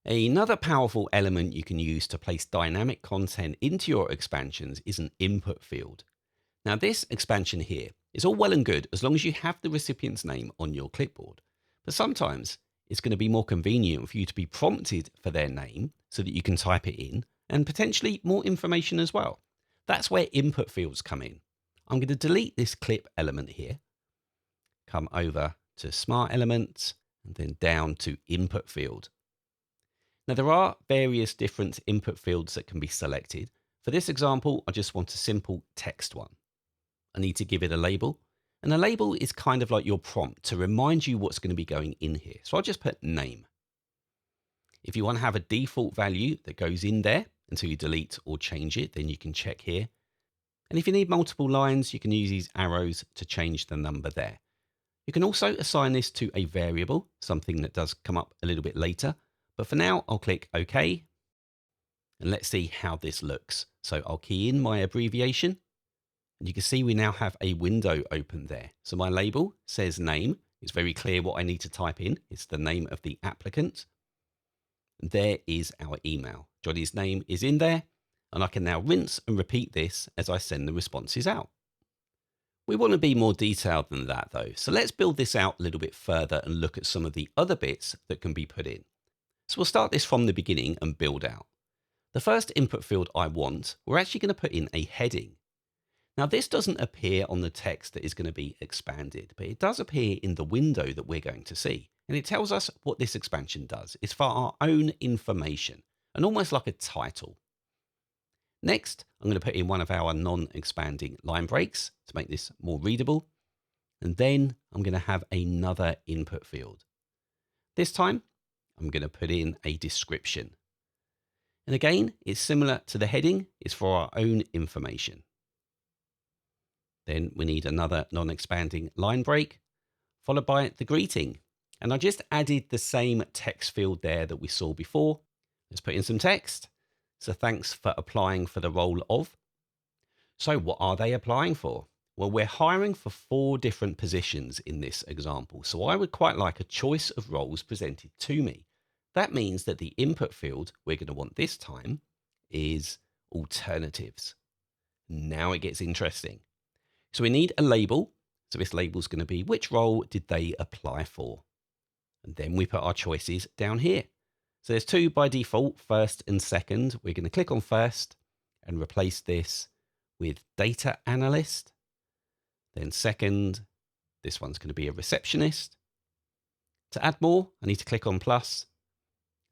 Another powerful element you can use to place dynamic content into your expansions is an input field. Now, this expansion here is all well and good as long as you have the recipient's name on your clipboard. But sometimes it's going to be more convenient for you to be prompted for their name so that you can type it in and potentially more information as well. That's where input fields come in. I'm going to delete this clip element here, come over to Smart Elements, and then down to Input Field. Now, there are various different input fields that can be selected. For this example, I just want a simple text one. I need to give it a label, and a label is kind of like your prompt to remind you what's going to be going in here. So I'll just put name. If you want to have a default value that goes in there until you delete or change it, then you can check here. And if you need multiple lines, you can use these arrows to change the number there. You can also assign this to a variable, something that does come up a little bit later. But for now, I'll click OK. And let's see how this looks. So I'll key in my abbreviation. And you can see we now have a window open there. So my label says name. It's very clear what I need to type in. It's the name of the applicant. And there is our email. Johnny's name is in there. And I can now rinse and repeat this as I send the responses out. We want to be more detailed than that though. So let's build this out a little bit further and look at some of the other bits that can be put in. So we'll start this from the beginning and build out. The first input field I want, we're actually going to put in a heading. Now this doesn't appear on the text that is going to be expanded, but it does appear in the window that we're going to see. And it tells us what this expansion does. It's for our own information and almost like a title. Next, I'm going to put in one of our non-expanding line breaks to make this more readable. And then I'm going to have another input field. This time, I'm going to put in a description. And again, it's similar to the heading. It's for our own information. Then we need another non-expanding line break, followed by the greeting. And I just added the same text field there that we saw before. Let's put in some text. So thanks for applying for the role of. So what are they applying for? Well, we're hiring for 4 different positions in this example. So I would quite like a choice of roles presented to me. That means that the input field we're going to want this time is alternatives. Now it gets interesting. So we need a label. So this label is going to be which role did they apply for? And then we put our choices down here. So there's 2 by default, first and second. We're going to click on first and replace this with data analyst. Then second, this one's going to be a receptionist. To add more, I need to click on plus.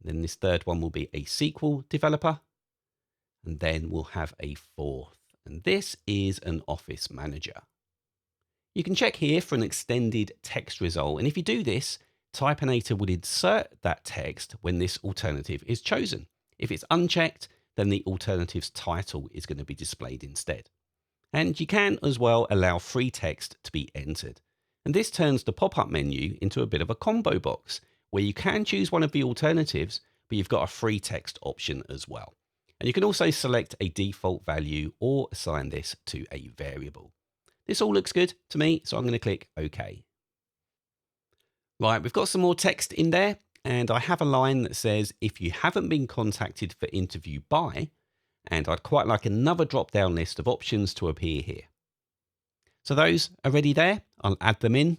Then this third one will be a SQL developer. And then we'll have a 4th. And this is an office manager. You can check here for an extended text result. And if you do this, Typinator would insert that text when this alternative is chosen. If it's unchecked, then the alternative's title is going to be displayed instead. And you can as well allow free text to be entered. And this turns the pop-up menu into a bit of a combo box where you can choose one of the alternatives, but you've got a free text option as well. And you can also select a default value or assign this to a variable. This all looks good to me, so I'm going to click OK. Right, we've got some more text in there, and I have a line that says, if you haven't been contacted for interview by, and I'd quite like another drop-down list of options to appear here. So those are ready there. I'll add them in.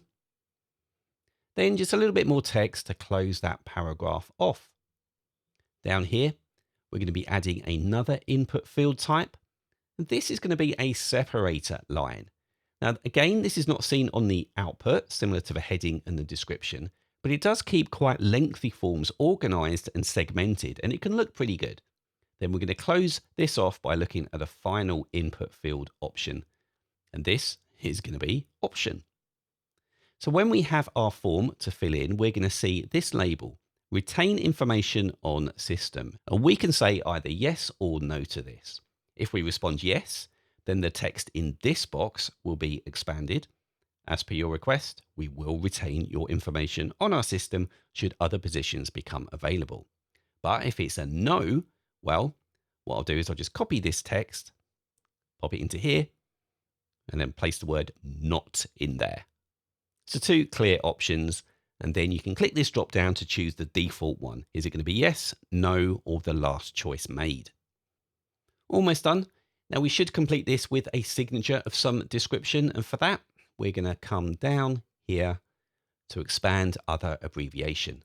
Then just a little bit more text to close that paragraph off. Down here, we're going to be adding another input field type. And this is going to be a separator line. Now, again, this is not seen on the output, similar to the heading and the description, but it does keep quite lengthy forms organized and segmented, and it can look pretty good. Then we're going to close this off by looking at a final input field option. And this is going to be option. So when we have our form to fill in, we're going to see this label, retain information on system. And we can say either yes or no to this. If we respond yes, then the text in this box will be expanded. As per your request, we will retain your information on our system should other positions become available. But if it's a no, well, what I'll do is I'll just copy this text, pop it into here, and then place the word not in there. So 2 clear options. And then you can click this drop down to choose the default one. Is it going to be yes, no, or the last choice made? Almost done. Now we should complete this with a signature of some description. And for that, we're going to come down here to expand other abbreviation.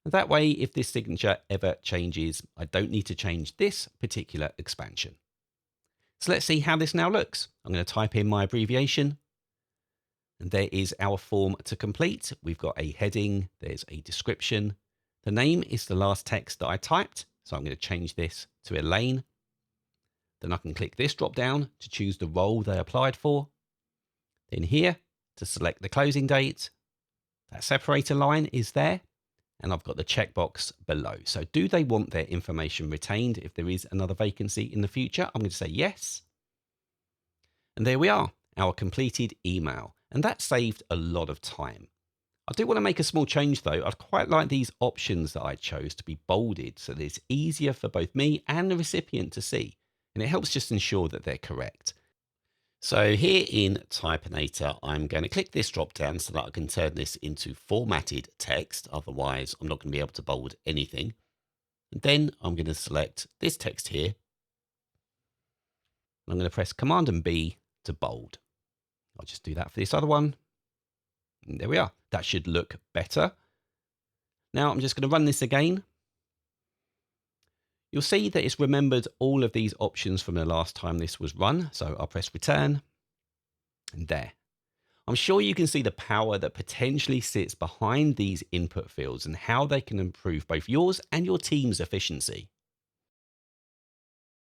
And that way, if this signature ever changes, I don't need to change this particular expansion. So let's see how this now looks. I'm going to type in my abbreviation. And there is our form to complete. We've got a heading. There's a description. The name is the last text that I typed. So I'm going to change this to Elaine. Then I can click this drop down to choose the role they applied for. Then here to select the closing date. That separator line is there. And I've got the checkbox below. So do they want their information retained if there is another vacancy in the future? I'm going to say yes. And there we are, our completed email. And that saved a lot of time. I do want to make a small change though. I'd quite like these options that I chose to be bolded so that it's easier for both me and the recipient to see. And it helps just ensure that they're correct. So here in Typinator, I'm going to click this drop down so that I can turn this into formatted text. Otherwise, I'm not going to be able to bold anything. And then I'm going to select this text here. I'm going to press Command and B to bold. I'll just do that for this other one. And there we are. That should look better. Now I'm just going to run this again. You'll see that it's remembered all of these options from the last time this was run. So I'll press return and there. I'm sure you can see the power that potentially sits behind these input fields and how they can improve both yours and your team's efficiency.